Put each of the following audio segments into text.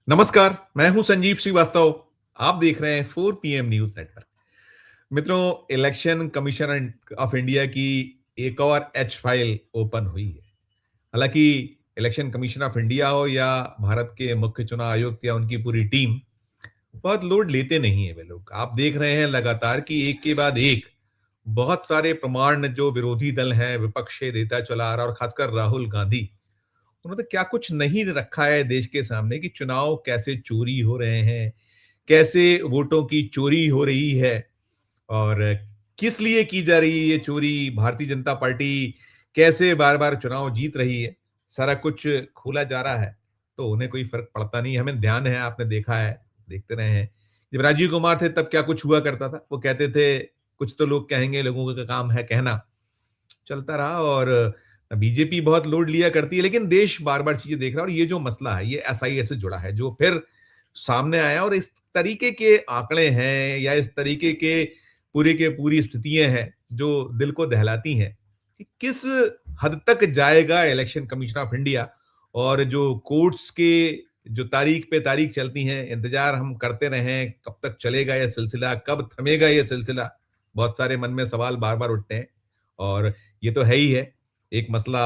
नमस्कार, मैं हूं संजीव श्रीवास्तव। आप देख रहे हैं 4 पीएम न्यूज नेटवर्क। मित्रों, इलेक्शन कमीशन ऑफ इंडिया की एक और एच फाइल ओपन हुई है। हालांकि इलेक्शन कमीशन ऑफ इंडिया हो या भारत के मुख्य चुनाव आयुक्त या उनकी पूरी टीम, बहुत लोड लेते नहीं है वे लोग। आप देख रहे हैं लगातार कि एक के बाद एक बहुत सारे प्रमाण जो विरोधी दल हैं, विपक्ष से देता चला आ रहा, और खासकर राहुल गांधी, उन्होंने क्या कुछ नहीं रखा है देश के सामने कि चुनाव कैसे चोरी हो रहे हैं, कैसे वोटों की चोरी हो रही है और किस लिए की जा रही है ये चोरी, भारतीय जनता पार्टी कैसे बार-बार चुनाव जीत रही है, सारा कुछ खोला जा रहा है। तो उन्हें कोई फ़र्क पड़ता नहीं है, हमें ध्यान है, आपने देखा है, देखते रहे हैं। जब राजीव कुमार थे तब क्या कुछ हुआ करता था, वो कहते थे, कुछ तो लोग कहेंगे, लोगों का काम है कहना। चलता रहा और बीजेपी बहुत लोड लिया करती है, लेकिन देश बार-बार चीज़ें देख रहा है और ये जो मसला है, ये एसआईआर से जुड़ा है, जो फिर सामने आया और इस तरीके के आंकड़े हैं या इस तरीके के पूरी स्थितियाँ हैं, जो दिल को दहलाती हैं कि किस हद तक जाएगा इलेक्शन कमीशन ऑफ इंडिया। और जो कोर्ट्स के जो तारीख पे तारीख चलती हैं, इंतज़ार हम करते रहे हैं, कब तक चलेगा ये सिलसिला, कब थमेगा ये सिलसिला? बहुत सारे मन में सवाल बार-बार उठते हैं और ये तो है ही है। एक मसला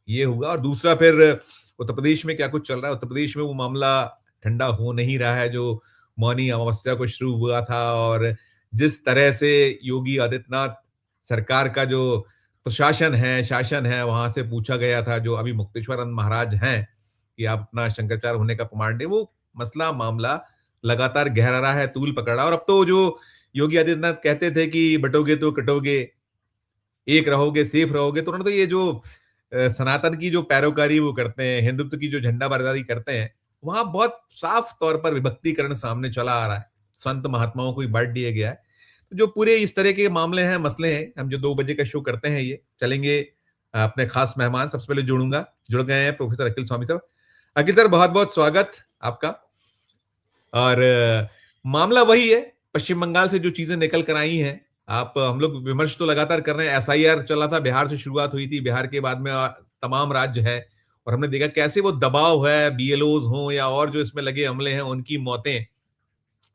ये हुआ और दूसरा फिर उत्तर प्रदेश में क्या कुछ चल रहा है। उत्तर प्रदेश में वो मामला ठंडा हो नहीं रहा है जो मौनी अमावस्या को शुरू हुआ था, और जिस तरह से योगी आदित्यनाथ सरकार का जो प्रशासन है, शासन है, वहाँ से पूछा गया था जो अभी मुक्तेश्वरानंद महाराज हैं कि आप अपना शंकराचार्य होने का प्रमाण दें। वो मसला मामला लगातार गहरा रहा है, तूल पकड़ रहा है और अब तो जो योगी आदित्यनाथ कहते थे कि बटोगे तो कटोगे, एक रहोगे, सेफ रहोगे, तो उन्होंने तो ये जो सनातन की जो पैरोकारी वो करते हैं, हिंदुत्व की जो झंडाबरदारी करते हैं, वहाँ बहुत साफ तौर पर विभक्तिकरण सामने चला आ रहा है। संत महात्माओं को भी बाँट दिया गया है। जो पूरे इस तरह के मामले हैं, मसले हैं, हम जो 2 बजे का शो करते हैं ये, चलेंगे अपने खास मेहमान सबसे पहले जुड़ गए हैं प्रोफ़ेसर अखिल स्वामी साहब। अखिल सर, बहुत-बहुत स्वागत आपका। और मामला वही है, पश्चिम बंगाल से जो चीज़ें निकल कर आई हैं, आप हम लोग विमर्श तो लगातार कर रहे हैं, एसआईआर चला था, बिहार से शुरुआत हुई थी, बिहार के बाद में तमाम राज्य हैं और हमने देखा कैसे वो दबाव है, बीएलओज़ हों या और जो इसमें लगे अमले हैं, उनकी मौतें।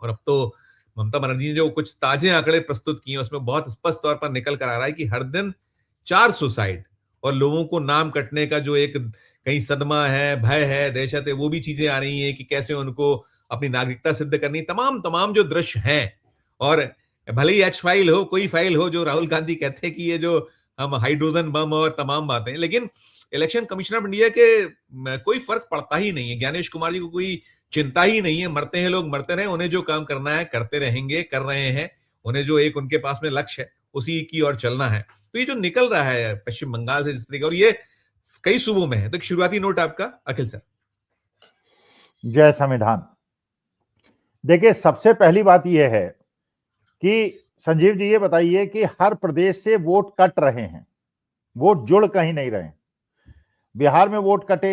और अब तो ममता बनर्जी ने जो कुछ ताज़े आंकड़े प्रस्तुत किए हैं, उसमें बहुत स्पष्ट तौर पर निकल कर आ रहा है कि हर दिन 4 सुसाइड और लोगों को नाम कटने का जो एक कहीं सदमा है, भय है, दहशत है, वो भी चीज़ें आ रही हैं कि कैसे उनको अपनी नागरिकता सिद्ध करनी, तमाम जो दृश्य हैं। और भले ही एच फाइल हो, कोई फाइल हो, जो राहुल गांधी कहते हैं कि ये जो हम हाइड्रोजन बम और तमाम बातें, लेकिन इलेक्शन कमीशन ऑफ इंडिया के कोई फर्क पड़ता ही नहीं है। ज्ञानेश कुमार जी को कोई चिंता ही नहीं है, मरते हैं लोग, मरते रहे, उन्हें जो काम करना है करते रहेंगे, कर रहे हैं। उन्हें जो एक उनके पास में लक्ष्य है, उसी की ओर चलना है। तो ये जो निकल रहा है पश्चिम बंगाल से जिस तरीके, और ये कई सूबों में है, तो एक शुरुआती नोट आपका अखिल सर। जय संविधान। देखिए, सबसे पहली बात यह है कि संजीव जी ये बताइए कि हर प्रदेश से वोट कट रहे हैं, वोट जुड़ कहीं नहीं रहे। बिहार में वोट कटे,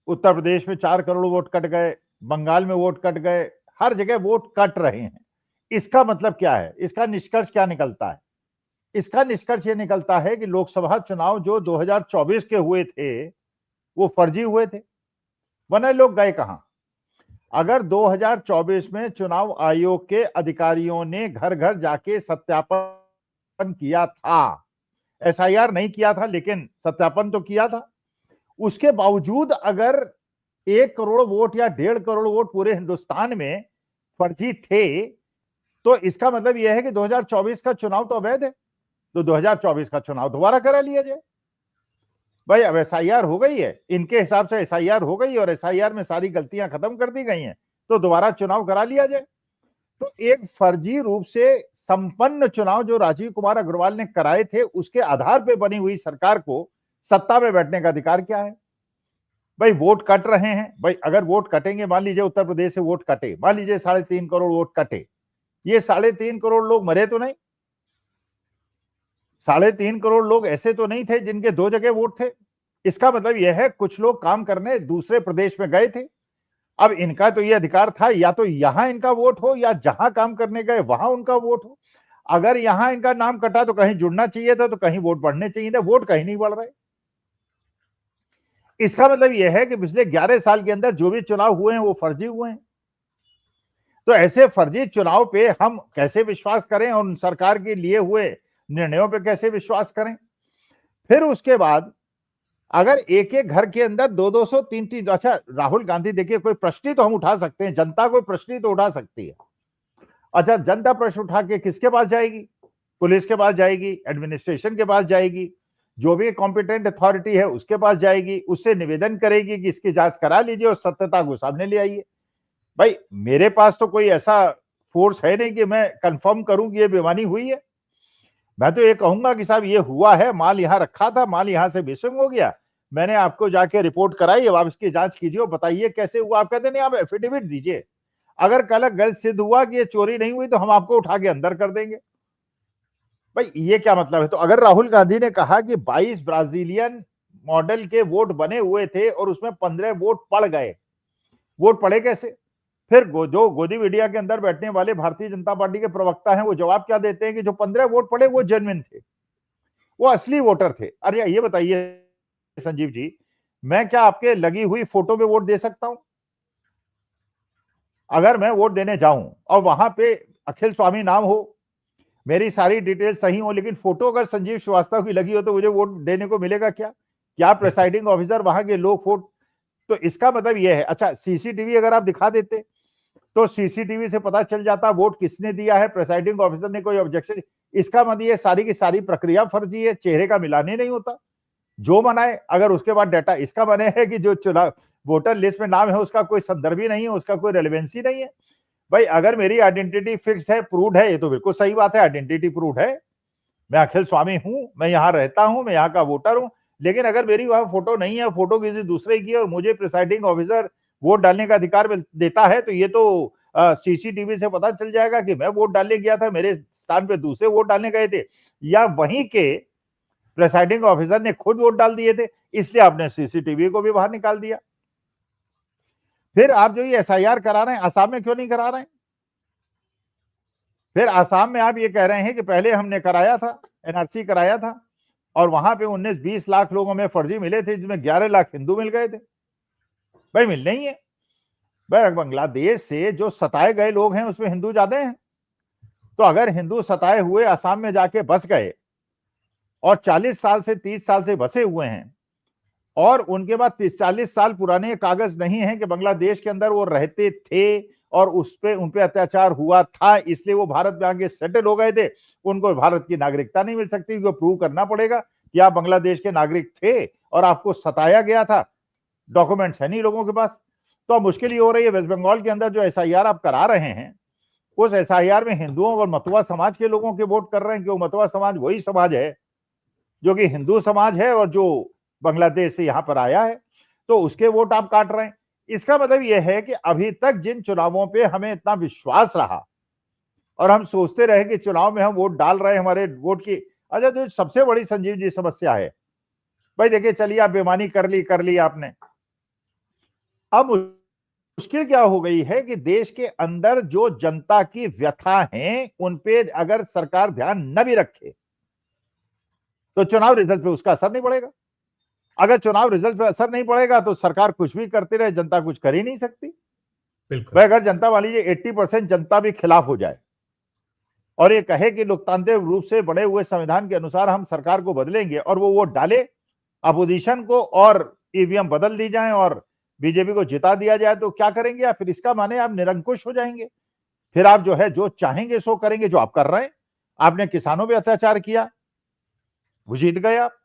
उत्तर प्रदेश में 4 करोड़ वोट कट गए, बंगाल में वोट कट गए, हर जगह वोट कट रहे हैं। इसका मतलब क्या है? इसका निष्कर्ष क्या निकलता है? इसका निष्कर्ष ये निकलता है कि लोकसभा चुनाव जो 2024 के हुए थे वो फर्जी हुए थे, वरना लोग गए कहां? अगर 2024 में चुनाव आयोग के अधिकारियों ने घर घर जाके सत्यापन किया था, एसआईआर नहीं किया था लेकिन सत्यापन तो किया था, उसके बावजूद अगर 1 करोड़ वोट या 1.5 करोड़ वोट पूरे हिंदुस्तान में फर्जी थे, तो इसका मतलब यह है कि 2024 का चुनाव तो अवैध है। तो 2024 का चुनाव दोबारा करा लिया जाए। भाई, अब एसआईआर हो गई है, इनके हिसाब से एसआईआर हो गई और एसआईआर में सारी गलतियां खत्म कर दी गई हैं, तो दोबारा चुनाव करा लिया जाए। तो एक फर्जी रूप से संपन्न चुनाव जो राजीव कुमार अग्रवाल ने कराए थे, उसके आधार पर बनी हुई सरकार को सत्ता में बैठने का अधिकार क्या है? भाई, वोट कट रहे हैं, भाई अगर वोट कटेंगे, मान लीजिए उत्तर प्रदेश से वोट कटे, मान लीजिए 3.5 करोड़ वोट कटे, ये 3.5 करोड़ लोग मरे तो नहीं? 3.5 करोड़ लोग ऐसे तो नहीं थे जिनके 2 जगह वोट थे। इसका मतलब यह है कुछ लोग काम करने दूसरे प्रदेश में गए थे। अब इनका तो यह अधिकार था, या तो यहां इनका वोट हो या जहां काम करने गए वहां उनका वोट हो। अगर यहां इनका नाम कटा तो कहीं जुड़ना चाहिए था, तो कहीं वोट बढ़ने चाहिए था, वोट कहीं नहीं बढ़ रहे। इसका मतलब यह है कि पिछले 11 साल के अंदर जो भी चुनाव हुए हैं वो फर्जी हुए हैं। तो ऐसे फर्जी चुनाव पे हम कैसे विश्वास करें और उन सरकार के लिए हुए निर्णयों पे कैसे विश्वास करें? फिर उसके बाद अगर एक एक घर के अंदर 200 300, अच्छा राहुल गांधी देखिए, कोई प्रश्न ही तो हम उठा सकते हैं, जनता कोई प्रश्न ही तो उठा सकती है। अच्छा, जनता प्रश्न उठा के किसके पास जाएगी? पुलिस के पास जाएगी, एडमिनिस्ट्रेशन के पास जाएगी, जो भी कॉम्पिटेंट अथॉरिटी है उसके पास जाएगी, उससे निवेदन करेगी कि इसकी जांच करा लीजिए और सत्यता को सामने ले आइए। भाई मेरे पास तो कोई ऐसा फोर्स है नहीं कि मैं कंफर्म करूं कि ये बेईमानी हुई है। मैं तो ये कहूंगा कि साहब ये हुआ है, माल यहां रखा था, माल यहां से मिसिंग हो गया, मैंने आपको जाके रिपोर्ट कराई, अब आप इसकी जांच कीजिए और बताइए कैसे हुआ। आप कहते नहीं, आप एफिडेविट दीजिए, अगर कल गलत सिद्ध हुआ कि ये चोरी नहीं हुई तो हम आपको उठा के अंदर कर देंगे। भाई ये क्या मतलब है? तो अगर राहुल गांधी ने कहा कि 22 ब्राजीलियन मॉडल के वोट बने हुए थे और उसमें 15 वोट पड़ गए, वोट पड़े कैसे? फिर जो गोदी मीडिया के अंदर बैठने वाले भारतीय जनता पार्टी के प्रवक्ता हैं वो जवाब क्या देते हैं कि जो 15 वोट पड़े वो जेन्युइन थे, वो असली वोटर थे। अरे ये बताइए संजीव जी, मैं क्या आपके लगी हुई फोटो में वोट दे सकता हूं? अगर मैं वोट देने जाऊं और वहां पे अखिल स्वामी नाम हो, मेरी सारी डिटेल सही हो, लेकिन फोटो अगर संजीव श्रीवास्तव की लगी हो तो मुझे वोट देने को मिलेगा क्या? क्या प्रेसाइडिंग ऑफिसर वहां के लोग वोट? तो इसका मतलब यह है, अच्छा सीसीटीवी अगर आप दिखा देते तो सीसीटीवी से पता चल जाता वोट किसने दिया है, प्रेसाइडिंग ऑफिसर ने कोई ऑब्जेक्शन, इसका मतलब ये सारी की सारी प्रक्रिया फर्जी है, चेहरे का मिलान ही नहीं होता, जो मनाए। अगर उसके बाद डाटा इसका बने है कि जो चुनाव वोटर लिस्ट में नाम है उसका कोई संदर्भ ही नहीं है, उसका कोई रेलेवेंसी नहीं है। भाई अगर मेरी आइडेंटिटी फिक्स है, प्रूव्ड है, ये तो बिल्कुल सही बात है, आइडेंटिटी प्रूव्ड है, मैं अखिल स्वामी हूं, मैं यहां रहता हूं, मैं यहां का वोटर हूं। लेकिन अगर मेरी वहां फोटो नहीं है, फोटो किसी दूसरे की है और मुझे प्रिसाइडिंग ऑफिसर वोट डालने का अधिकार देता है, तो ये तो सीसीटीवी से पता चल जाएगा कि मैं वोट डालने गया था, मेरे स्थान पे दूसरे वोट डालने गए थे, या वहीं के प्रिसाइडिंग ऑफिसर ने खुद वोट डाल दिए थे, इसलिए आपने सीसीटीवी को भी बाहर निकाल दिया। फिर आप जो ये एसआईआर करा रहे हैं, आसाम में क्यों नहीं करा रहे हैं? फिर आसाम में आप ये कह रहे हैं कि पहले हमने कराया था, एनआरसी कराया था और वहां पे 19-20 लाख लोगों में फर्जी मिले थे, जिसमें 11 लाख हिंदू मिल गए थे। भाई मिल नहीं है। भाई बांग्लादेश से जो सताए गए लोग हैं उसमें हिंदू ज्यादा हैं, तो अगर हिंदू सताए हुए आसाम में जाके बस गए और 40 साल से 30 साल से बसे हुए हैं और उनके बाद 30-40 साल पुराने कागज नहीं है कि बांग्लादेश के अंदर वो रहते थे और उस पे उन पे अत्याचार हुआ था, इसलिए वो भारत में आगे सेटल हो गए थे, उनको भारत की नागरिकता नहीं मिल सकती, क्योंकि प्रूव करना पड़ेगा कि आप बांग्लादेश के नागरिक थे और आपको सताया गया था, डॉक्यूमेंट्स है नहीं लोगों के पास। तो अब मुश्किल ये हो रही है, वेस्ट बंगाल के अंदर जो एसआईआर आप करा रहे हैं, उस एसआईआर में हिंदुओं और मतुआ समाज के लोगों के वोट कर रहे हैं, क्यों? मतुआ समाज वही समाज है जो कि हिंदू समाज है और जो बांग्लादेश से यहां पर आया है, तो उसके वोट आप काट रहे हैं। इसका मतलब यह है कि अभी तक जिन चुनावों पे हमें इतना विश्वास रहा और हम सोचते रहे कि चुनाव में हम वोट डाल रहे हैं, हमारे वोट की, अच्छा जो सबसे बड़ी संजीव जी समस्या है, भाई देखिए, चलिए आप बेईमानी कर ली आपने, अब मुश्किल क्या हो गई है कि देश के अंदर जो जनता की व्यथा है उन पे अगर सरकार ध्यान न भी रखे तो चुनाव रिजल्ट पे उसका असर नहीं पड़ेगा। अगर चुनाव रिजल्ट पे असर नहीं पड़ेगा तो सरकार कुछ भी करती रहे, जनता कुछ कर ही नहीं सकती। बिल्कुल। भाई अगर जनता मान लीजिए 80% जनता भी खिलाफ हो जाए और ये कहे कि लोकतांत्रिक रूप से बने हुए संविधान के अनुसार हम सरकार को बदलेंगे और वो वोट डाले अपोजिशन को और ईवीएम बदल दी जाए और बीजेपी को जिता दिया जाए, तो क्या करेंगे आप? फिर इसका माने आप निरंकुश हो जाएंगे, फिर आप जो है जो चाहेंगे सो करेंगे, जो आप कर रहे हैं। आपने किसानों पे अत्याचार किया, वो जीत गए आप।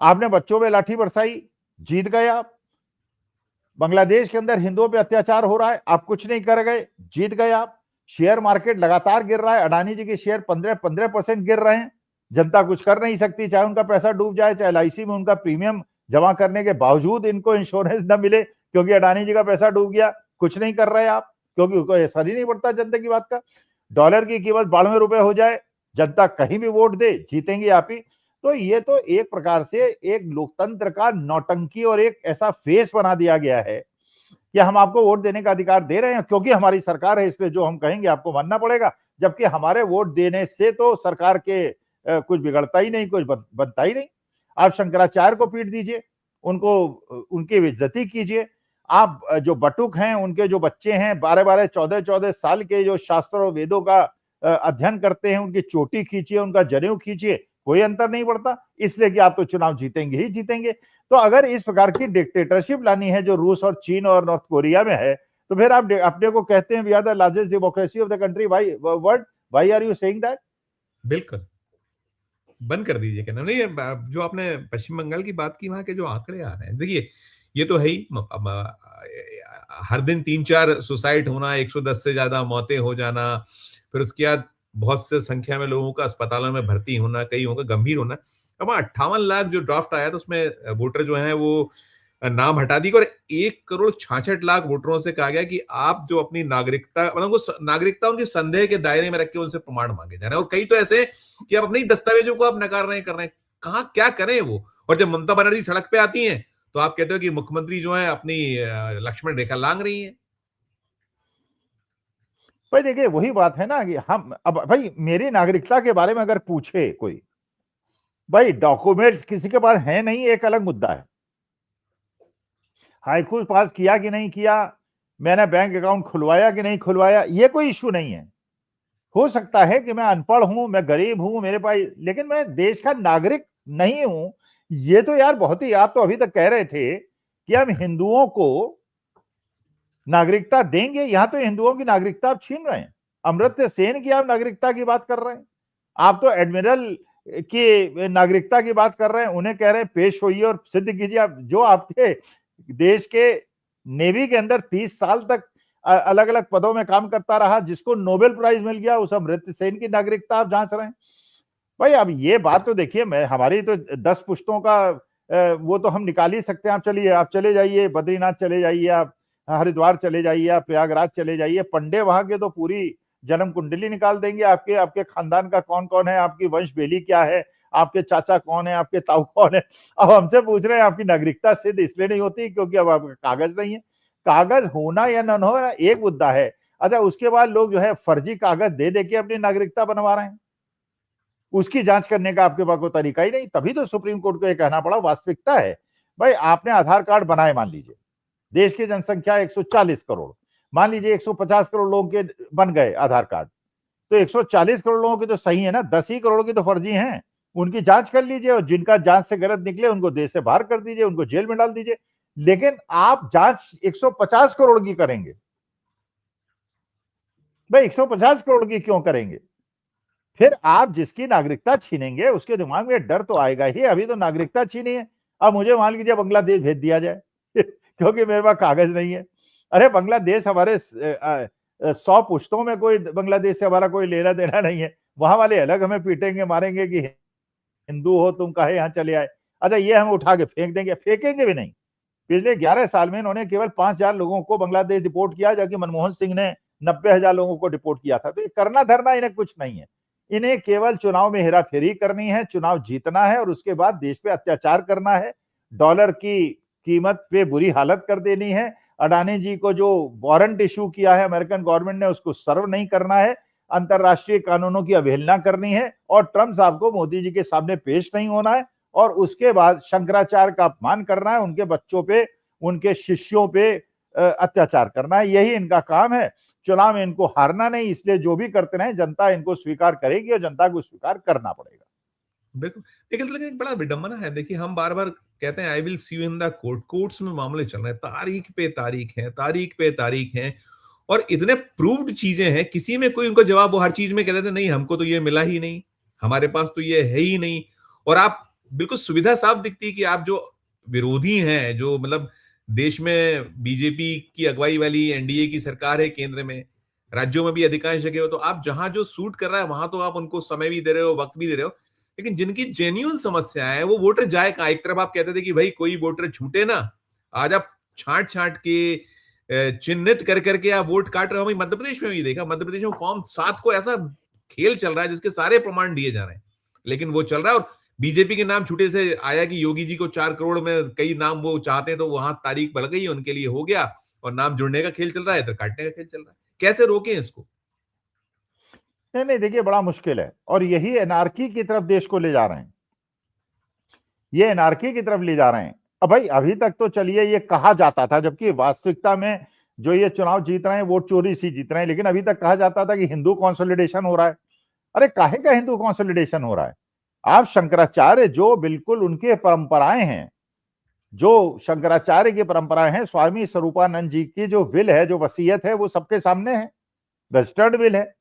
आपने बच्चों पे लाठी बरसाई, जीत गए आप। बांग्लादेश के अंदर हिंदुओं पे अत्याचार हो रहा है, आप कुछ नहीं कर गए, जीत गए आप। शेयर मार्केट लगातार गिर रहा है, अडानी जी के शेयर 15% गिर रहे हैं, जनता कुछ कर नहीं सकती, चाहे उनका पैसा डूब जाए, चाहे एलआईसी में उनका प्रीमियम जमा करने के बावजूद इनको इंश्योरेंस न मिले क्योंकि अडानी जी का पैसा डूब गया, कुछ नहीं कर रहे आप, क्योंकि उनको असर ही नहीं पड़ता जनता की बात का। डॉलर की कीमत 92 रुपए हो जाए, जनता कहीं भी वोट दे, जीतेंगे आप ही। तो ये तो एक प्रकार से एक लोकतंत्र का नौटंकी और एक ऐसा फेस बना दिया गया है कि हम आपको वोट देने का अधिकार दे रहे हैं क्योंकि हमारी सरकार है, इसलिए जो हम कहेंगे आपको मानना पड़ेगा, जबकि हमारे वोट देने से तो सरकार के कुछ बिगड़ता ही नहीं, कुछ बनता ही नहीं। आप शंकराचार्य को पीट दीजिए, उनको उनकी बेइज्जती कीजिए। आप जो बटुक हैं, उनके जो बच्चे हैं 12-12, 14-14 साल के, जो शास्त्र और वेदों का अध्ययन करते हैं, उनकी चोटी खींचिए, उनका जनेऊ खींचिए, कोई अंतर नहीं पड़ता, इसलिए कि आप तो चुनाव जीतेंगे ही जीतेंगे। तो अगर इस प्रकार की डिक्टेटरशिप लानी है जो रूस और चीन और नॉर्थ कोरिया में है, तो फिर आप अपने को कहते हैं we are the largest democracy of the country, world, why are you saying that? बिल्कुल बंद कर दीजिए कहना। नहीं, जो आपने पश्चिम बंगाल की बात की, वहां के जो आंकड़े आ रहे हैं, देखिए ये तो है ही। हर दिन 3-4 सुसाइड होना, 110 से ज्यादा मौतें हो जाना, फिर उसके बाद बहुत से संख्या में लोगों का अस्पतालों में भर्ती होना, कई होगा गंभीर होना। अब 58 लाख जो ड्राफ्ट आया, तो उसमें वोटर जो है वो नाम हटा दी, और 1,66,00,000 वोटरों से कहा गया कि आप जो अपनी नागरिकता, मतलब वो नागरिकता उनके संदेह के दायरे में रख के उनसे प्रमाण मांगे जा रहे हैं। और कई तो ऐसे कि आप अपने दस्तावेजों को आप नकार रहे हैं, कर रहे हैं, कहाँ क्या करें वो। और जब ममता बनर्जी सड़क पे आती हैं, तो आप कहते हो कि मुख्यमंत्री जो है अपनी लक्ष्मण रेखा लांग रही है। भाई देखिए वही बात है ना कि हम अब भाई मेरी नागरिकता के बारे में अगर पूछे कोई, भाई डॉक्यूमेंट्स किसी के पास है नहीं, एक अलग मुद्दा है। हाईकूर्ट पास किया कि नहीं किया, मैंने बैंक अकाउंट खुलवाया कि नहीं खुलवाया, ये कोई इश्यू नहीं है। हो सकता है कि मैं अनपढ़ हूं, मैं गरीब हूं, मेरे पास, लेकिन मैं देश का नागरिक नहीं हूं। ये तो यार बहुत ही, आप तो अभी तक कह रहे थे कि हम हिंदुओं को नागरिकता देंगे, यहां तो हिंदुओं की नागरिकता आप छीन रहे हैं। अमर्त्य सेन की आप नागरिकता की बात कर रहे हैं, आप तो एडमिरल की नागरिकता की बात कर रहे हैं, उन्हें कह रहे हैं पेश होइए और सिद्ध कीजिए। आप जो आपके देश के नेवी के अंदर 30 साल तक अलग अलग पदों में काम करता रहा, जिसको नोबेल प्राइज मिल गया, उस अमर्त्य सेन की नागरिकता आप जांच रहे हैं। भाई अब ये बात तो देखिए, मैं हमारी तो 10 पुश्तों का वो तो हम निकाल ही सकते हैं। आप चलिए, आप चले जाइए बद्रीनाथ, चले जाइए आप, हरिद्वार चले जाइए आप, प्रयागराज चले जाइए, पंडे वहां के तो पूरी जन्म कुंडली निकाल देंगे, आपके आपके खानदान का कौन कौन है, आपकी वंश बेली क्या है, आपके चाचा कौन है, आपके ताऊ कौन है। अब हमसे पूछ रहे हैं आपकी नागरिकता सिद्ध इसलिए नहीं होती क्योंकि अब आपका कागज नहीं है। कागज होना या न होना एक मुद्दा है, अच्छा उसके बाद लोग जो है फर्जी कागज दे दे के अपनी नागरिकता बनवा रहे हैं, उसकी जांच करने का आपके पास कोई तरीका ही नहीं। तभी तो सुप्रीम कोर्ट को यह कहना पड़ा, वास्तविकता है भाई आपने आधार कार्ड बनाए, मान लीजिए देश की जनसंख्या 140 करोड़, मान लीजिए 150 करोड़ लोगों के बन गए आधार कार्ड, तो 140 करोड़ लोगों की तो सही है ना, 10 ही करोड़ की तो फर्जी हैं। उनकी जांच कर लीजिए और जिनका जांच से गलत निकले उनको देश से बाहर कर दीजिए, उनको जेल में डाल दीजिए। लेकिन आप जांच 150 करोड़ की करेंगे, भाई 150 करोड़ की क्यों करेंगे? फिर आप जिसकी नागरिकता छीनेंगे उसके दिमाग में डर तो आएगा ही, अभी तो नागरिकता छीनी है, अब मुझे मान लीजिए बांग्लादेश भेज दिया जाए क्योंकि मेरे पास कागज नहीं है। अरे बांग्लादेश हमारे 100 पुश्तों में कोई बांग्लादेश से हमारा कोई लेना देना नहीं है, वहां वाले अलग हमें पीटेंगे मारेंगे कि हिंदू हो तुम, कहे यहाँ चले आए। अच्छा ये हम उठा के फेंक देंगे, फेंकेंगे भी नहीं। पिछले 11 साल में इन्होंने केवल 5,000 लोगों को बांग्लादेश डिपोर्ट किया, जबकि मनमोहन सिंह ने 90,000 लोगों को डिपोर्ट किया था। तो ये करना धरना इन्हें कुछ नहीं है, इन्हें केवल चुनाव में हेराफेरी करनी है, चुनाव जीतना है और उसके बाद देश पे अत्याचार करना है, डॉलर की कीमत पे बुरी हालत कर देनी है। अडानी जी को जो वारंट इशू किया है अमेरिकन गवर्नमेंट ने, उसको सर्व नहीं करना है, अंतरराष्ट्रीय कानूनों की अवहेलना करनी है और ट्रंप साहब को मोदी जी के सामने पेश नहीं होना है और उसके बाद शंकराचार्य का अपमान करना है, उनके बच्चों पे, उनके शिष्यों पे अत्याचार करना है। यही इनका काम है। चुनाव में इनको हारना नहीं, इसलिए जो भी करते रहे जनता इनको स्वीकार करेगी और जनता को स्वीकार करना पड़ेगा। बिल्कुल। लेकिन एक बड़ा विडंबना है, देखिए हम बार बार कहते हैं I will see you in the court, courts में मामले चल रहे हैं, तारीख पे तारीख है, तारीख पे तारीख है, और इतने प्रूव्ड चीजें हैं, किसी में कोई उनका जवाब, वो हर चीज में कहते थे नहीं हमको तो ये मिला ही नहीं, हमारे पास तो ये है ही नहीं। और आप बिल्कुल सुविधा साफ दिखती है कि आप जो विरोधी हैं, जो मतलब देश में बीजेपी की अगुवाई वाली एनडीए की सरकार है केंद्र में, राज्यों में भी अधिकांश जगह हो, तो आप जहां जो सूट कर रहा है वहां तो आप उनको समय भी दे रहे हो, वक्त भी दे रहे हो। लेकिन जिनकी जेन्युइन समस्या है वो वोटर जाए कहां? एक तरफ आप कहते थे कि भाई कोई वोटर छूटे ना, आज आप छांट छांट के चिन्हित कर करके आप वोट काट रहे हो। भाई मध्य प्रदेश में भी देखा, मध्य प्रदेश में फॉर्म 7 को ऐसा खेल चल रहा है जिसके सारे प्रमाण दिए जा रहे हैं, लेकिन वो चल रहा है। और बीजेपी के नाम छूटे से आया कि योगी जी को 4 करोड़ में कई नाम वो चाहते हैं, तो वहां तारीख बल गई, उनके लिए हो गया, और नाम जुड़ने का खेल चल रहा है, इधर काटने का खेल चल रहा है। कैसे रोकें इसको? नहीं नहीं देखिए बड़ा मुश्किल है और यही एनार्की की तरफ देश को ले जा रहे हैं, ये एनार्की की तरफ ले जा रहे हैं। अब भाई अभी तक तो चलिए ये कहा जाता था, जबकि वास्तविकता में जो ये चुनाव जीत रहे हैं वोट चोरी से जीत रहे हैं, लेकिन अभी तक कहा जाता था कि हिंदू कंसोलिडेशन हो रहा है। अरे काहे का हिंदू कंसोलिडेशन हो रहा है? आप शंकराचार्य जो बिल्कुल उनके परंपराएं हैं, जो शंकराचार्य की परंपराएं हैं, स्वामी स्वरूपानंद जी की जो विल है, जो वसीयत है, वो सबके सामने है, रजिस्टर्ड विल है।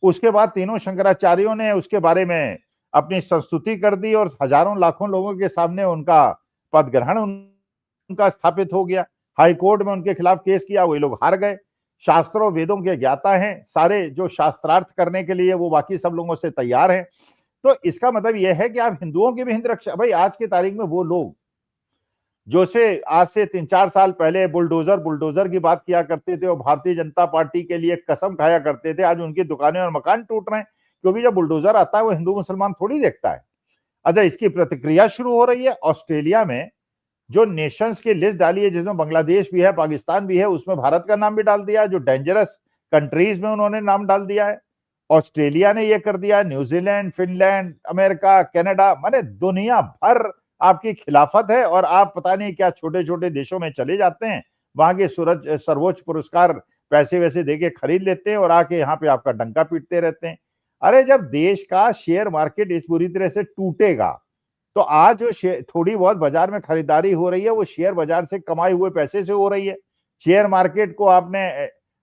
उसके बाद तीनों शंकराचार्यों ने उसके बारे में अपनी संस्तुति कर दी और हजारों लाखों लोगों के सामने उनका पद ग्रहण उनका स्थापित हो गया। हाई कोर्ट में उनके खिलाफ केस किया, वही लोग हार गए। शास्त्रों वेदों के ज्ञाता हैं, सारे जो शास्त्रार्थ करने के लिए वो बाकी सब लोगों से तैयार हैं। तो इसका मतलब यह है कि आप हिंदुओं की भी हिंद रक्षा, भाई आज की तारीख में वो लोग जो से आज से 3-4 साल पहले बुलडोजर बुलडोजर की बात किया करते थे और भारतीय जनता पार्टी के लिए कसम खाया करते थे, आज उनकी दुकानें और मकान टूट रहे हैं, क्योंकि जब बुलडोजर आता है वो हिंदू मुसलमान थोड़ी देखता है। अच्छा, इसकी प्रतिक्रिया शुरू हो रही है। ऑस्ट्रेलिया में जो नेशंस की लिस्ट डाली है, जिसमें बांग्लादेश भी है, पाकिस्तान भी है, उसमें भारत का नाम भी डाल दिया है, जो डेंजरस कंट्रीज में उन्होंने नाम डाल दिया है। ऑस्ट्रेलिया ने यह कर दिया, न्यूजीलैंड, फिनलैंड, अमेरिका, कनाडा, माने दुनिया भर आपकी खिलाफत है। और आप पता नहीं क्या छोटे छोटे देशों में चले जाते हैं, वहां के सूरज सर्वोच्च पुरस्कार पैसे वैसे देके खरीद लेते हैं और आके यहाँ पे आपका डंका पीटते रहते हैं। अरे जब देश का शेयर मार्केट इस बुरी तरह से टूटेगा, तो आज जो थोड़ी बहुत बाजार में खरीदारी हो रही है वो शेयर बाजार से कमाए हुए पैसे से हो रही है। शेयर मार्केट को आपने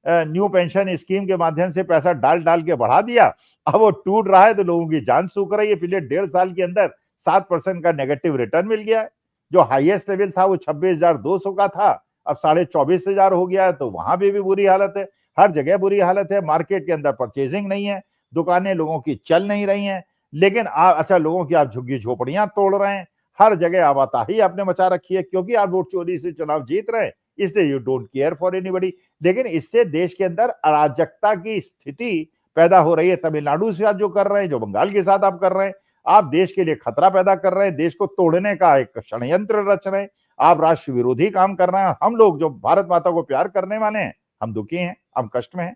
न्यू पेंशन स्कीम के माध्यम से पैसा डाल डाल के बढ़ा दिया, अब वो टूट रहा है तो लोगों की जान सूख रही है। पिछले 1.5 साल के अंदर 7% का नेगेटिव रिटर्न मिल गया है। जो हाईएस्ट लेवल था वो 26,200 का था, अब 24,500 हो गया है, तो वहां भी बुरी हालत है। हर जगह बुरी हालत है। मार्केट के अंदर परचेजिंग नहीं है, दुकानें लोगों की चल नहीं रही हैं। लेकिन अच्छा, लोगों की आप झुग्गी झोपड़ियां तोड़ रहे हैं, हर जगह आवाताही आपने मचा रखी है, क्योंकि आप वोट चोरी से चुनाव जीत रहे हैं, इसलिए you don't care for anybody. लेकिन इससे देश के अंदर अराजकता की स्थिति पैदा हो रही है। तमिलनाडु से आप जो कर रहे हैं, जो बंगाल के साथ आप कर रहे हैं, आप देश के लिए खतरा पैदा कर रहे हैं, देश को तोड़ने का एक षड्यंत्र रच रहे हैं, आप राष्ट्र विरोधी काम कर रहे हैं। हम लोग जो भारत माता को प्यार करने वाले हैं, हम दुखी हैं, हम कष्ट में हैं।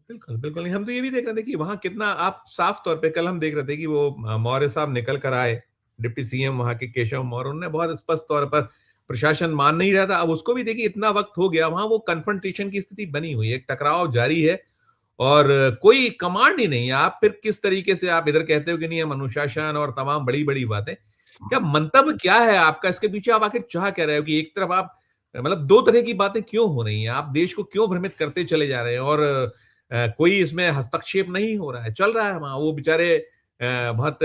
बिल्कुल बिल्कुल नहीं, हम तो ये भी देख रहे थे कि वहां कितना आप साफ तौर पे, कल हम देख रहे थे कि वो मौर्य साहब निकल कर आए, डिप्टी सीएम वहां के केशव मौर्य, उन्होंने बहुत स्पष्ट तौर पर प्रशासन मान नहीं रहा था। अब उसको भी देखिए इतना वक्त हो गया, वहां वो कन्फ्रंटेशन की स्थिति बनी हुई है, एक टकराव जारी है और कोई कमांड ही नहीं है। आप फिर किस तरीके से आप इधर कहते हो कि नहीं हम अनुशासन और तमाम बड़ी बड़ी बातें, क्या मंतव्य क्या है आपका इसके पीछे? आप आखिर चाह कह रहे हो कि एक तरफ आप मतलब दो तरह की बातें क्यों हो रही हैं? आप देश को क्यों भ्रमित करते चले जा रहे हैं और कोई इसमें हस्तक्षेप नहीं हो रहा है, चल रहा है वहां। वो बेचारे बहुत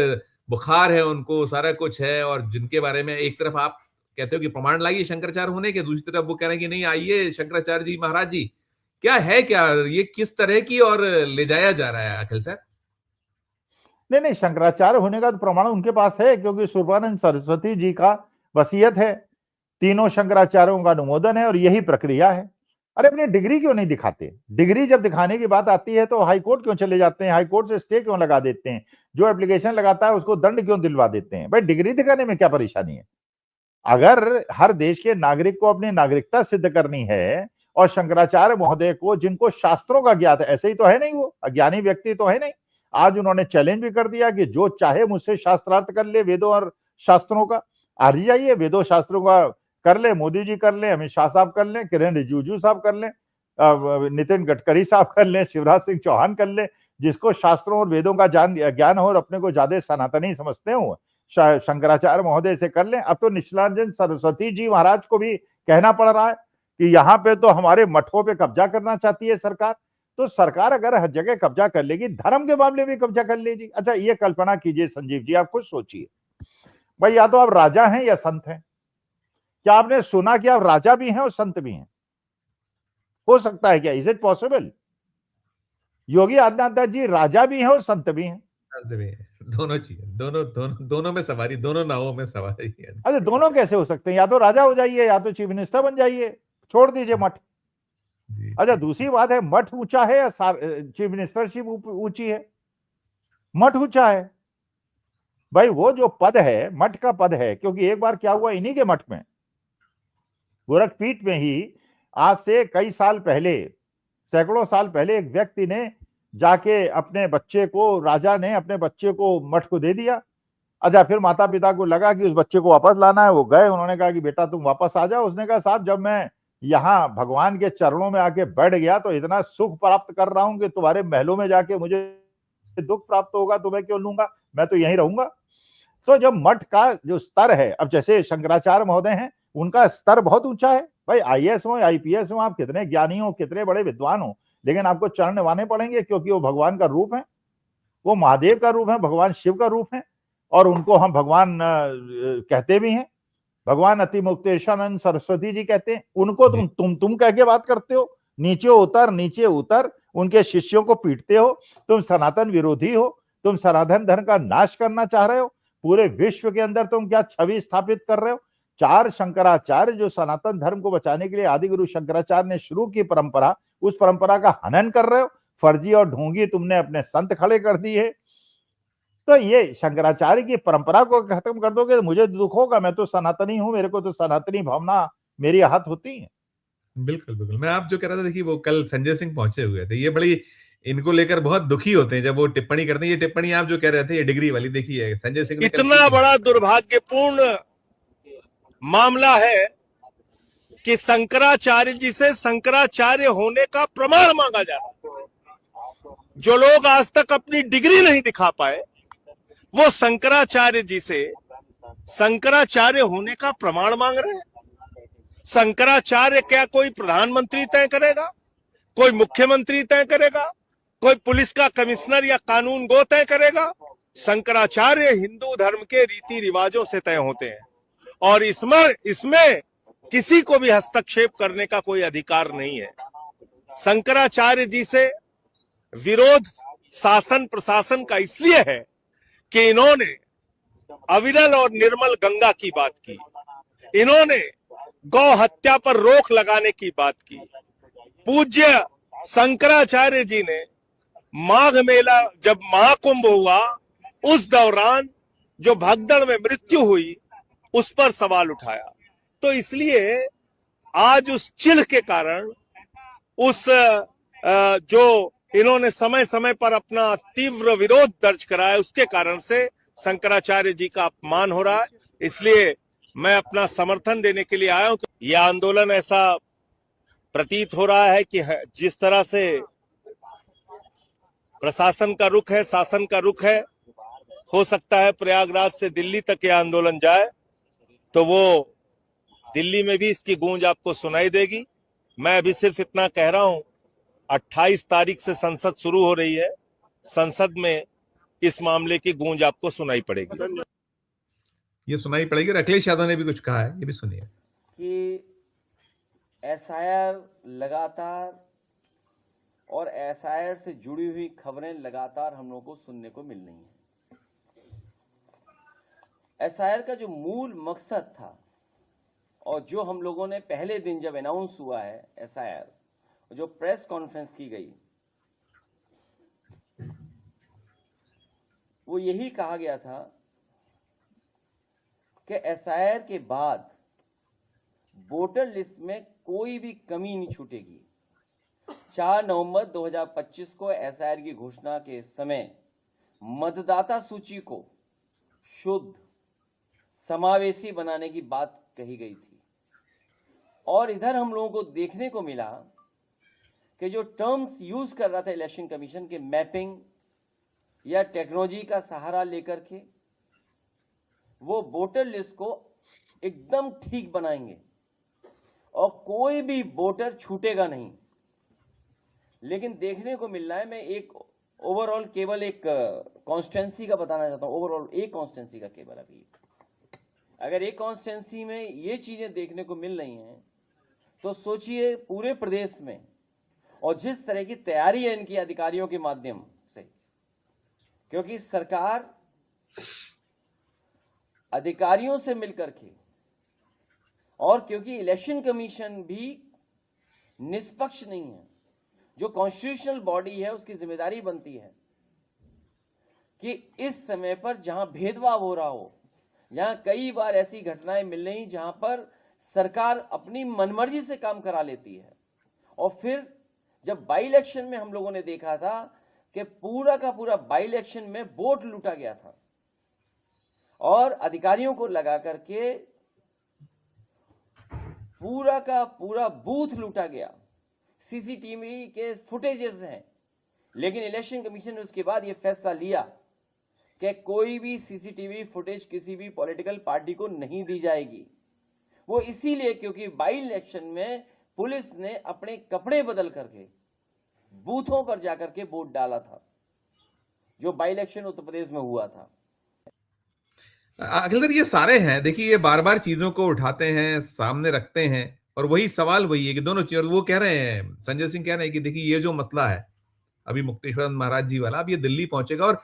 बुखार है उनको, सारा कुछ है, और जिनके बारे में एक तरफ आप कहते हो कि प्रमाण लाइए शंकराचार्य होने के, दूसरी तरफ वो कह रहे हैं कि नहीं आइए शंकराचार्य जी महाराज जी। क्या है, क्या ये किस तरह की और ले जाया जा रहा है अखिल सर? नहीं नहीं, शंकराचार्य होने का तो प्रमाण उनके पास है, क्योंकि सुरपानंद सरस्वती जी का वसीयत है, तीनों शंकराचार्यों का अनुमोदन है और यही प्रक्रिया है। अरे अपनी डिग्री क्यों नहीं दिखाते? डिग्री जब दिखाने की बात आती है तो हाई कोर्ट क्यों चले जाते हैं? हाई कोर्ट से स्टे क्यों लगा देते हैं? जो एप्लीकेशन लगाता है उसको दंड क्यों दिलवा देते हैं? भाई डिग्री दिखाने में क्या परेशानी है? अगर हर देश के नागरिक को अपनी नागरिकता सिद्ध करनी है, और शंकराचार्य महोदय को, जिनको शास्त्रों का ज्ञात है, ऐसे ही तो है नहीं, वो अज्ञानी व्यक्ति तो है नहीं, आज उन्होंने चैलेंज भी कर दिया कि जो चाहे मुझसे शास्त्रार्थ कर ले वेदों और शास्त्रों का। आ जाइए, वेदों शास्त्रों का कर ले, मोदी जी कर ले, अमित शाह साहब कर ले, किरण रिजिजू साहब कर ले, नितिन गडकरी साहब कर ले, शिवराज सिंह चौहान कर ले। जिसको शास्त्रों और वेदों का ज्ञान हो और अपने को ज्यादा सनातनी समझते हो, शंकराचार्य महोदय से कर लें। अब तो निशिलांजन सरस्वती जी महाराज को भी कहना पड़ रहा है कि यहाँ पे तो हमारे मठों पे कब्जा करना चाहती है सरकार। तो सरकार अगर हर जगह कब्जा कर लेगी, धर्म के मामले में कब्जा कर लेगी। अच्छा ये कल्पना कीजिए संजीव जी, आप खुद सोचिए, भाई या तो आप राजा हैं या संत हैं। क्या आपने सुना कि आप राजा भी हैं और संत भी हैं? हो सकता है क्या? Is it possible? Yogi Adityanath ji राजा भी हैं और संत भी हैं। अंत में दोनों चीजें, दोनों दोनों दोनों में सवारी, दोनों नावों में सवारी है। अरे दोनों कैसे हो सकते हैं? या तो राजा हो जाइए या तो चीफ मिनिस्टर बन जाइए, छोड़ दीजिए मठ। जी अच्छा जी दूसरी बात है, मठ ऊंचा है या चीफ मिनिस्टरशिप ऊंची है? मठ ऊंचा है भाई। वो जो पद है, मठ का पद है, क्योंकि एक बार क्या हुआ, इन्हीं के मठ में, गोरखपीठ में ही, आज से कई साल पहले, सैकड़ों साल पहले, एक व्यक्ति ने जाके अपने बच्चे को, राजा ने अपने बच्चे को मठ को दे दिया। अच्छा, फिर माता पिता को लगा कि उस बच्चे को वापस लाना है, वो गए, उन्होंने कहा कि बेटा तुम वापस आ जाओ। उसने कहा साहब जब मैं यहाँ भगवान के चरणों में आके बैठ गया तो इतना सुख प्राप्त कर रहा हूं कि तुम्हारे महलों में जाके मुझे दुख प्राप्त होगा तो मैं क्यों लूंगा, मैं तो यहीं रहूंगा। तो जब मठ का जो स्तर है, अब जैसे शंकराचार्य महोदय हैं, उनका स्तर बहुत ऊंचा है। भाई आईएएस हो, आईपीएस हो, आप कितने ज्ञानी हो, कितने बड़े विद्वान हो, लेकिन आपको चरण निभाने पड़ेंगे, क्योंकि वो भगवान का रूप है, वो महादेव का रूप है, भगवान शिव का रूप है, और उनको हम भगवान कहते भी हैं। भगवान अति मुक्तेशानंद सरस्वती जी कहते हैं, उनको तुम कह के बात करते हो, नीचे उतर नीचे उतर, उनके शिष्यों को पीटते हो, तुम सनातन विरोधी हो, तुम सनातन धर्म का नाश करना चाह रहे हो, पूरे विश्व के अंदर तुम क्या छवि स्थापित कर रहे हो। 4 शंकराचार्य जो सनातन धर्म को बचाने के लिए आदि गुरु शंकराचार्य ने शुरू की परंपरा, उस परंपरा का हनन कर रहे हो। फर्जी और ढोंगी तुमने अपने संत खड़े कर दिए। तो ये शंकराचार्य की परंपरा को खत्म कर दोगे तो मुझे दुख होगा, मैं तो सनातनी हूं, मेरे को तो सनातनी भावना मेरी आहत होती है। बिल्कुल बिल्कुल, मैं आप जो कह रहा था, देखिए वो कल संजय सिंह पहुंचे हुए थे, ये बड़ी इनको लेकर बहुत दुखी होते हैं जब वो टिप्पणी करते हैं। ये टिप्पणी आप जो कह रहे थे, ये डिग्री वाली, देखिए संजय सिंह ने इतना बड़ा दुर्भाग्यपूर्ण मामला है कि शंकराचार्य जी से शंकराचार्य होने का प्रमाण मांगा जा रहा है। जो लोग आज तक अपनी डिग्री नहीं दिखा पाए, वो शंकराचार्य जी से शंकराचार्य होने का प्रमाण मांग रहे हैं। शंकराचार्य क्या कोई प्रधानमंत्री तय करेगा, कोई मुख्यमंत्री तय करेगा, कोई पुलिस का कमिश्नर या कानून गो तय करेगा? शंकराचार्य हिंदू धर्म के रीति रिवाजों से तय होते हैं और इसमें किसी को भी हस्तक्षेप करने का कोई अधिकार नहीं है। शंकराचार्य जी से विरोध शासन प्रशासन का इसलिए है कि इन्होंने अविरल और निर्मल गंगा की बात की, इन्होंने गौ हत्या पर रोक लगाने की बात की। पूज्य शंकराचार्य जी ने माघ मेला जब महाकुंभ हुआ, उस दौरान जो भगदड़ में मृत्यु हुई, उस पर सवाल उठाया। तो इसलिए आज उस चिढ़ के कारण, उस जो इन्होंने समय समय पर अपना तीव्र विरोध दर्ज कराया, उसके कारण से शंकराचार्य जी का अपमान हो रहा है। इसलिए मैं अपना समर्थन देने के लिए आया हूं। यह आंदोलन ऐसा प्रतीत हो रहा है कि जिस तरह से प्रशासन का रुख है, शासन का रुख है, हो सकता है प्रयागराज से दिल्ली तक यह आंदोलन जाए तो वो दिल्ली में भी इसकी गूंज आपको सुनाई देगी। मैं अभी सिर्फ इतना कह रहा हूं, 28 तारीख से संसद शुरू हो रही है, संसद में इस मामले की गूंज आपको सुनाई पड़ेगी। ये सुनाई पड़ेगी। और अखिलेश यादव ने भी कुछ कहा है, ये भी सुनिए। कि एसआईआर लगातार और एसआईआर से जुड़ी हुई खबरें लगातार हम लोगों को सुनने को मिल रही हैं। एसआईआर का जो मूल मकसद था और जो हम लोगों ने पहले दिन जब अनाउंस हुआ है एसआईआर, जो प्रेस कॉन्फ्रेंस की गई, वो यही कहा गया था कि एसआईआर के बाद वोटर लिस्ट में कोई भी कमी नहीं छूटेगी। 4 नवंबर 2025 को एसआईआर की घोषणा के समय मतदाता सूची को शुद्ध समावेशी बनाने की बात कही गई थी। और इधर हम लोगों को देखने को मिला कि जो टर्म्स यूज कर रहा था इलेक्शन कमीशन के, मैपिंग या टेक्नोलॉजी का सहारा लेकर के, वो वोटर लिस्ट को एकदम ठीक बनाएंगे और कोई भी वोटर छूटेगा नहीं। लेकिन देखने को मिल रहा है, मैं एक ओवरऑल केवल एक कॉन्स्टिट्यूंसी का बताना चाहता हूं, ओवरऑल एक कॉन्स्टिट्यूंसी का केवल। अभी अगर एक कॉन्स्टिट्यूंसी में ये चीजें देखने को मिल रही हैं तो सोचिए पूरे प्रदेश में, और जिस तरह की तैयारी है इनकी अधिकारियों के माध्यम से, क्योंकि सरकार अधिकारियों से मिलकर के, और क्योंकि इलेक्शन कमीशन भी निष्पक्ष नहीं है, जो कॉन्स्टिट्यूशनल बॉडी है उसकी जिम्मेदारी बनती है कि इस समय पर जहां भेदभाव हो रहा हो, जहां कई बार ऐसी घटनाएं मिल रही जहां पर सरकार अपनी मनमर्जी से काम करा लेती है। और फिर जब बाई इलेक्शन में हम लोगों ने देखा था कि पूरा का पूरा बाई इलेक्शन में वोट लूटा गया था, और अधिकारियों को लगा करके पूरा का पूरा बूथ लूटा गया। सीसीटीवी के फुटेजेस हैं, लेकिन इलेक्शन कमीशन ने उसके बाद यह फैसला लिया कि कोई भी सीसीटीवी फुटेज किसी भी पॉलिटिकल पार्टी को नहीं दी जाएगी। वो इसीलिए क्योंकि बाई इलेक्शन में पुलिस ने अपने कपड़े बदल करके बूथों पर जाकर के वोट डाला था, जो बाई इलेक्शन उत्तर प्रदेश में हुआ था। अखिल सर, ये सारे हैं, देखिए ये बार बार चीजों को उठाते हैं, सामने रखते हैं, और वही सवाल वही है कि दोनों चीज, वो कह रहे हैं, संजय सिंह कह रहे हैं कि देखिए ये जो मसला है अभी मुक्तेश्वर महाराज जी वाला, अब ये दिल्ली पहुंचेगा और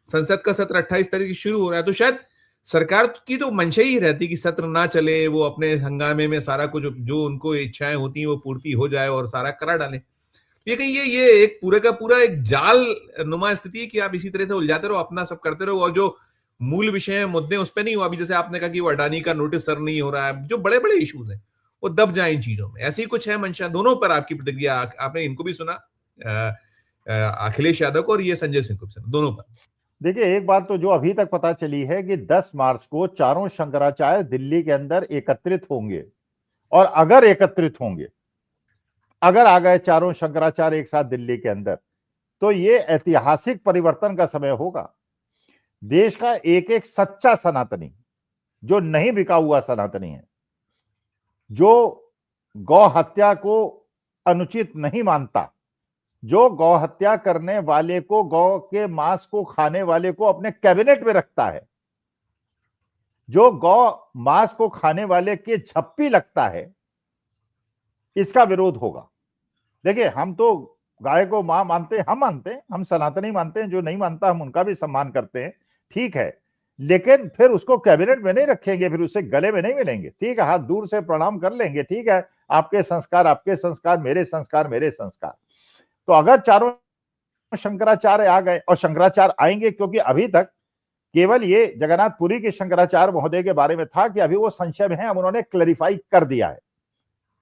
संसद का सत्र 28 तारीख शुरू हो रहा है, तो शायद सरकार की तो मंशा ही रहती कि सत्र ना चले, वो अपने हंगामे में सारा कुछ जो उनको इच्छाएं होती हैं वो पूर्ति हो जाए और सारा करा डालें। ये कहीं ये एक पूरे का पूरा एक जाल नुमा स्थिति है कि आप इसी तरह से उलझाते रहो, अपना सब करते रहो, और जो मूल विषय मुद्दे उस पर नहीं हुआ। अभी जैसे आपने कहा कि वो अडानी का नोटिस सर्व नहीं हो रहा है, जो बड़े बड़े इश्यूज हैं वो दब जाए इन चीजों में, ऐसी कुछ है मंशा। दोनों पर आपकी प्रतिक्रिया, आपने इनको भी सुना, अखिलेश यादव को, और ये संजय सिंह को भी सुना, दोनों पर। देखिए, एक बात तो जो अभी तक पता चली है कि 10 मार्च को चारों शंकराचार्य दिल्ली के अंदर एकत्रित होंगे, और अगर एकत्रित होंगे, अगर आ गए चारों शंकराचार्य एक साथ दिल्ली के अंदर, तो ये ऐतिहासिक परिवर्तन का समय होगा। देश का एक एक सच्चा सनातनी, जो नहीं बिका हुआ सनातनी है, जो गौ हत्या को अनुचित नहीं मानता, जो गौ हत्या करने वाले को, गौ के मांस को खाने वाले को अपने कैबिनेट में रखता है, जो गौ मांस को खाने वाले के झप्पी लगता है, इसका विरोध होगा। देखिए, हम तो गाय को मां मानते हैं, हम सनातनी मानते हैं, जो नहीं मानता हम उनका भी सम्मान करते हैं, ठीक है, लेकिन फिर उसको कैबिनेट में नहीं रखेंगे, फिर उससे गले में नहीं मिलेंगे, ठीक है, हाथ दूर से प्रणाम कर लेंगे, ठीक है, आपके संस्कार, मेरे संस्कार। तो अगर चारों शंकराचार्य आ गए, और शंकराचार्य आएंगे, क्योंकि अभी तक केवल ये जगन्नाथपुरी के शंकराचार्य महोदय के बारे में था कि अभी वो संशय में है, अब उन्होंने क्लैरिफाई कर दिया है।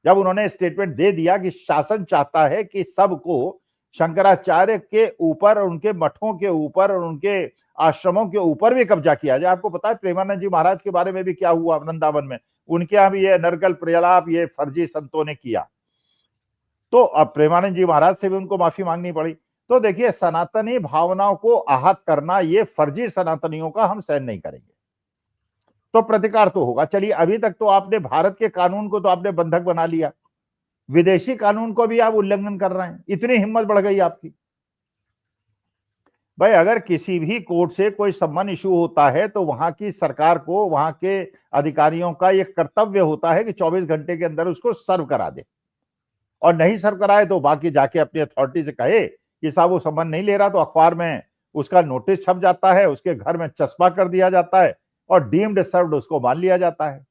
जब उन्होंने स्टेटमेंट दे दिया कि शासन चाहता है कि सबको शंकराचार्य के ऊपर, उनके मठों के ऊपर और उनके आश्रमों के ऊपर भी कब्जा किया जाए। आपको पता है प्रेमानंद जी महाराज के बारे में भी क्या हुआ वृंदावन में, उनके यहां भी ये नरगल प्रलाप ये फर्जी संतों ने किया, तो अब प्रेमानंद जी महाराज से भी उनको माफी मांगनी पड़ी। तो देखिए, सनातनी भावनाओं को आहत करना, ये फर्जी सनातनियों का हम सहन नहीं करेंगे, तो प्रतिकार तो होगा। चलिए, अभी तक तो आपने भारत के कानून को तो आपने बंधक बना लिया, विदेशी कानून को भी आप उल्लंघन कर रहे हैं, इतनी हिम्मत बढ़ गई आपकी। भाई, अगर किसी भी कोर्ट से कोई सम्मन इशू होता है तो वहां की सरकार को, वहां के अधिकारियों का एक कर्तव्य होता है कि 24 घंटे के अंदर उसको सर्व करा दे, और नहीं सर्व कराए तो बाकी जाके अपनी अथॉरिटी से कहे कि साहब वो सम्मन नहीं ले रहा, तो अखबार में उसका नोटिस छप जाता है, उसके घर में चस्पा कर दिया जाता है, और डीम्ड सर्व्ड उसको मान लिया जाता है।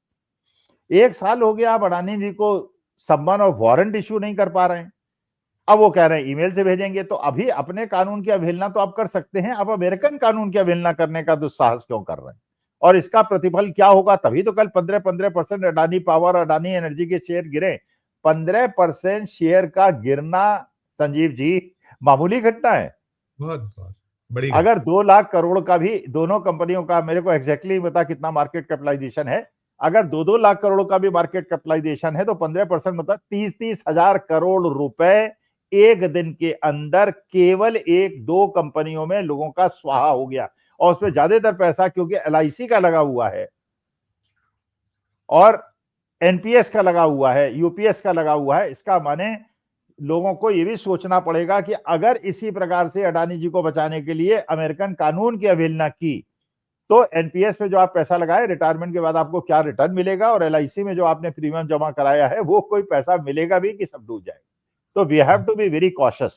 1 साल हो गया, आप अडानी जी को सम्मन और वारंट इशू नहीं कर पा रहे हैं, अब वो कह रहे हैं ईमेल से भेजेंगे। तो अभी अपने कानून की अवहेलना तो आप कर सकते हैं, अब अमेरिकन कानून की अवहेलना करने का दुस्साहस क्यों कर रहे हैं? और इसका प्रतिफल क्या होगा? तभी तो कल 15% अडानी पावर, अडानी एनर्जी के शेयर गिरे। 15% शेयर का गिरना, संजीव जी, मामूली घटना है। बहुत बड़ी अगर 2 लाख करोड़ का भी दोनों कंपनियों का, मेरे को एग्जैक्टली बता कितना मार्केट कैपिटलाइजेशन है, अगर 2-2 लाख करोड़ का भी मार्केट कैपिटलाइजेशन है तो 15% मतलब 30-30 हजार करोड़ रुपए एक दिन के अंदर केवल 1-2 कंपनियों में लोगों का स्वाहा हो गया। और उसमें ज्यादातर पैसा क्योंकि LIC का लगा हुआ है, और NPS का लगा हुआ है, UPS का लगा हुआ है। इसका माने लोगों को यह भी सोचना पड़ेगा कि अगर इसी प्रकार से अडानी जी को बचाने के लिए अमेरिकन कानून की अवहेलना की, तो NPS में जो आप पैसा लगाए, रिटायरमेंट के बाद आपको क्या रिटर्न मिलेगा, और LIC में जो आपने प्रीमियम जमा कराया है वो कोई पैसा मिलेगा भी कि सब डूब जाएगा। तो we have to be very cautious.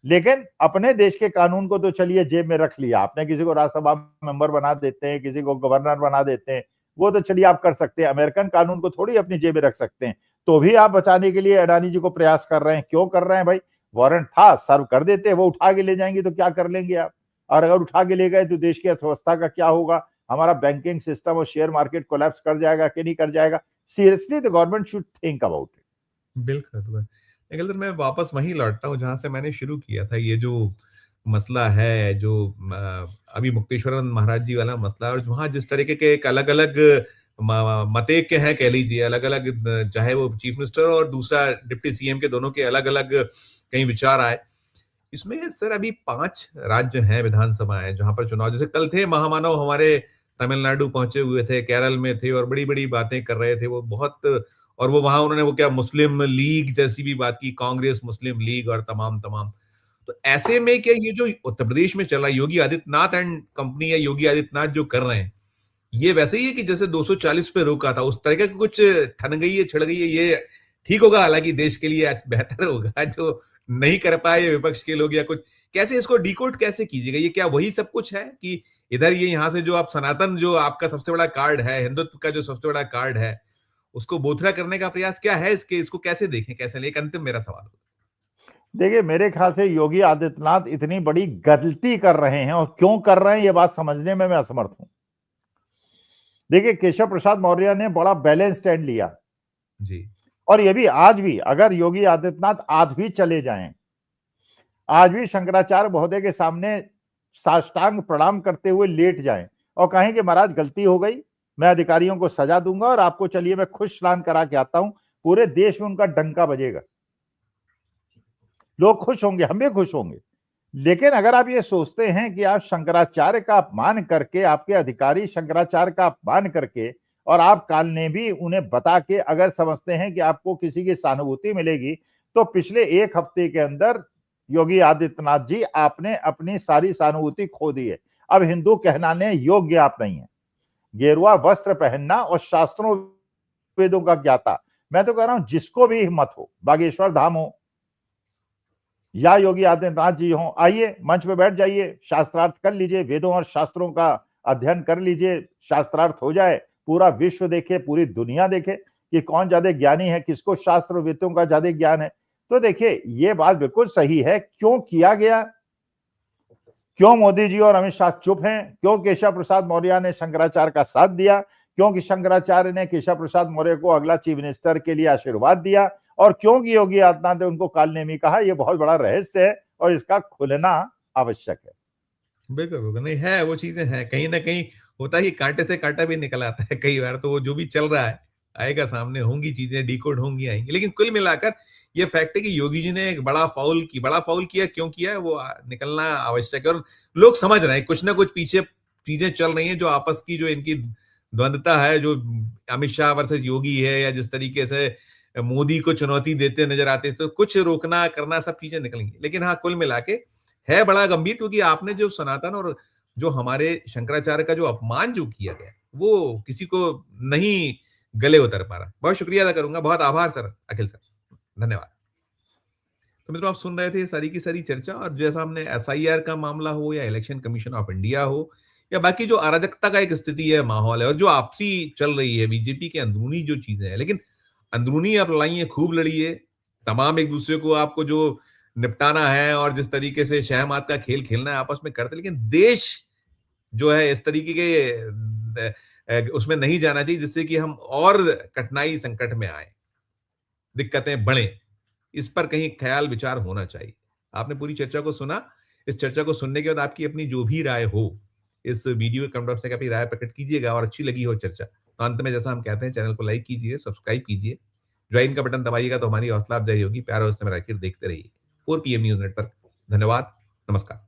लेकिन अपने देश के कानून को तो चलिए जेब में रख लिया आपने, किसी को राज्यसभा मेंबर बना देते हैं, किसी को गवर्नर बना देते हैं, वो तो चलिए आप कर सकते हैं। अमेरिकन कानून को थोड़ी अपनी जेब में रख सकते हैं। तो भी आप बचाने के लिए अडानी जी को प्रयास कर रहे हैं। क्यों कर रहे हैं भाई? वारंट था, सर्व कर देते, वो उठा के ले जाएंगे तो क्या कर लेंगे आप? और अगर उठा के ले गए तो देश की अर्थव्यवस्था का क्या होगा? हमारा बैंकिंग सिस्टम और शेयर मार्केट कोलैप्स कर जाएगा कि नहीं कर जाएगा? Seriously the government should think about it. बिल्कुल। मैं वापस वहीं लौटता हूँ जहां से मैंने शुरू किया था। ये जो मसला है, जो अभी मुक्तेश्वरन महाराज जी वाला मसला, और वहाँ जिस तरीके के एक अलग अलग मते के हैं, कह लीजिए अलग अलग, चाहे वो चीफ मिनिस्टर और दूसरा डिप्टी सीएम के दोनों के अलग अलग कई विचार आए इसमें। सर अभी 5 राज्य हैं, विधानसभा है जहां पर चुनाव, जैसे कल थे महामानव हमारे तमिलनाडु पहुंचे हुए थे, केरल में थे और बड़ी बड़ी बातें कर रहे थे वो बहुत, और वो वहां उन्होंने वो क्या मुस्लिम लीग जैसी भी बात की, कांग्रेस मुस्लिम लीग और तमाम तमाम। तो ऐसे में क्या ये जो उत्तर प्रदेश में चल रहा है, योगी आदित्यनाथ एंड कंपनी या योगी आदित्यनाथ जो कर रहे हैं, ये वैसे ही है कि जैसे 240 पे रोका था उस तरह का कुछ ठन गई है, छिड़ गई है, ये ठीक होगा? हालांकि देश के लिए बेहतर होगा, जो नहीं कर पाए विपक्ष के लोग या कुछ, कैसे इसको डिकोड कैसे कीजिएगा? ये क्या वही सब कुछ है कि इधर ये यहाँ से जो आप सनातन, जो आपका सबसे बड़ा कार्ड है, हिंदुत्व का जो सबसे बड़ा कार्ड है, उसको बोथरा करने का प्रयास क्या है? इसको कैसे देखें, कैसे ले? एक अंतिम मेरा सवाल होगा। देखिए, मेरे ख्याल से योगी आदित्यनाथ इतनी बड़ी गलती कर रहे हैं, और क्यों कर रहे हैं ये बात समझने में मैं असमर्थ हूं। देखिए, केशव प्रसाद मौर्य ने बड़ा बैलेंस स्टैंड लिया जी, और ये भी आज भी, अगर योगी आदित्यनाथ आज भी चले जाएं, आज भी शंकराचार्य महोदय के सामने साष्टांग प्रणाम करते हुए लेट जाएं और कहें कि महाराज गलती हो गई, मैं अधिकारियों को सजा दूंगा और आपको चलिए मैं खुश स्नान करा के आता हूं, पूरे देश में उनका डंका बजेगा, लोग खुश होंगे, हम भी खुश होंगे। लेकिन अगर आप ये सोचते हैं कि आप शंकराचार्य का अपमान करके, आपके अधिकारी शंकराचार्य का अपमान करके, और आप काल ने भी उन्हें बता के अगर समझते हैं कि आपको किसी की सहानुभूति मिलेगी, तो पिछले 1 हफ्ते के अंदर योगी आदित्यनाथ जी आपने अपनी सारी सहानुभूति खो दी है। अब हिंदू कहलाने योग्य आप नहीं है। गेरुआ वस्त्र पहनना और शास्त्रों वेदों का ज्ञाता, मैं तो कह रहा हूं जिसको भी हिम्मत हो, बागेश्वर धाम हो या योगी आदित्यनाथ जी हो, आइए मंच पे बैठ जाइए, शास्त्रार्थ कर लीजिए, वेदों और शास्त्रों का अध्ययन कर लीजिए, शास्त्रार्थ हो जाए, पूरा विश्व देखे, पूरी दुनिया देखे कि कौन ज्यादा ज्ञानी है, किसको शास्त्र वेदों का ज्यादा ज्ञान है। तो देखिए, ये बात बिल्कुल सही है। क्यों किया गया, क्यों मोदी जी और अमित शाह चुप हैं, क्यों केशव प्रसाद मौर्य ने शंकराचार्य का साथ दिया, क्योंकि शंकराचार्य ने केशव प्रसाद मौर्य को अगला चीफ मिनिस्टर के लिए आशीर्वाद दिया, और क्योंकि योगी आदित्यनाथ ने उनको कालनेमी कहा, ये बहुत बड़ा रहस्य है और इसका खुलना आवश्यक है। बिल्कुल बिल्कुल, नहीं है, वो चीजें हैं, कहीं ना कहीं होता है कि कांटे से कांटा भी निकल आता है कई बार, तो वो जो भी चल रहा है आएगा सामने, होंगी चीजें, डिकोड होंगी, आएंगी। लेकिन कुल मिलाकर ये फैक्ट है कि योगी जी ने एक बड़ा फाउल किया, क्यों किया है वो निकलना आवश्यक है, और लोग समझ रहे हैं कुछ ना कुछ पीछे चीजें चल रही हैं, जो आपस की जो इनकी द्वंद्वता है, जो अमित शाह वर्सेस योगी है, या जिस तरीके से मोदी को चुनौती देते नजर आते, तो कुछ रोकना करना सब चीजें निकलेंगी। लेकिन हाँ, कुल मिला के है बड़ा गंभीर, क्योंकि आपने जो सनातन और जो हमारे शंकराचार्य का जो अपमान जो किया गया, वो किसी को नहीं गले उतर पा रहा। बहुत शुक्रिया अदा करूंगा, बहुत आभार सर, अखिल सर, धन्यवाद। तो मित्रों, आप सुन रहे थे सारी की सारी चर्चा, और जैसा हमने एसआईआर का मामला हो, या इलेक्शन कमीशन ऑफ इंडिया हो, या बाकी जो अराजकता का एक स्थिति है, माहौल है, और जो आपसी चल रही है बीजेपी के अंदरूनी जो चीजें हैं, लेकिन अंदरूनी आप लड़ाइयाँ खूब लड़िए, तमाम एक दूसरे को आपको जो निपटाना है और जिस तरीके से शहमात का खेल खेलना है आपस में करते, लेकिन देश जो है इस तरीके के उसमें नहीं जाना चाहिए जिससे कि हम और कठिनाई संकट में आए, दिक्कतें बढ़े। इस पर कहीं ख्याल विचार होना चाहिए। आपने पूरी चर्चा को सुना, इस चर्चा को सुनने के बाद आपकी अपनी जो भी राय हो, इस वीडियो के कमेंट बॉक्स में अपनी राय प्रकट कीजिएगा, और अच्छी लगी हो चर्चा तो अंत में जैसा हम कहते हैं, चैनल को लाइक कीजिए, सब्सक्राइब कीजिए, ज्वाइन का बटन दबाइएगा तो हमारी हौसला अफजाई होगी। प्यार और उससे मेरा देखते रहिए 4 PM न्यूज नेटवर्क। धन्यवाद, नमस्कार।